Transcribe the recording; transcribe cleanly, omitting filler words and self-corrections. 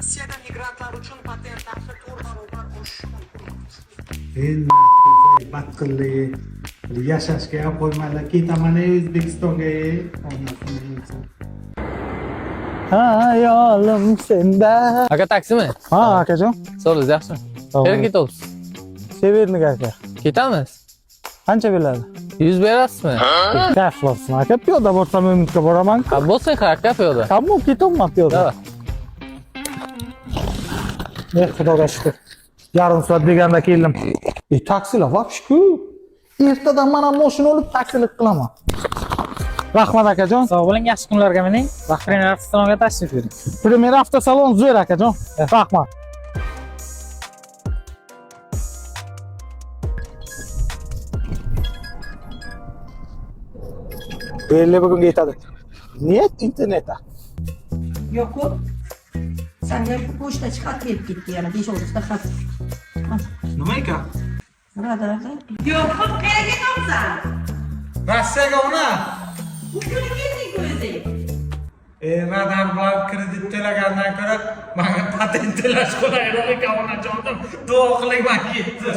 Rossiyada migrantlar uchun patent narxi 4 barobar oshishi mumkin. Endi batqilligi yashashga ham qo'ymaylar. Ketaman O'zbekistonga. Hayolim senda. Aka taksimi? Ha, akajon. So'raysiz yaxshimi? Tamam. Qayerga ketyapsiz? Severnik aka. Ketamiz. Qancha beradi? 100 berasizmi? Kayf bo'lsin aka. Piyoda bo'lsam umidga boraman. Ha, bo'lsa aka piyoda. Tamam, ketaman piyoda. Davay. Xudoga shukr. Yarim soat deganda keldim. Taksilar vapshku. Ertadan mana mashina olib taksilik qilaman. Rahmat akajon. Sog' bo'ling, yaxshi kunlarga mening. Vaqtning avtosalonga tashrif buyuring. Premier avtosalon zo'r akajon. Rahmat. Belli bugun yetadi. Niyat internetda. Yo'q, sanga pochtachi xat kelib ketdi yana 5-6 xat. Nima ekan? Radarda. Yo'q, qayerga ketyapsan? Rossiyaga ona. Bu kuni kelding o'zing. Radar bilan kredit to'lagandan ko'ra menga patent to'lash qulayroq ekan onajonim. Duo qiling men ketdim.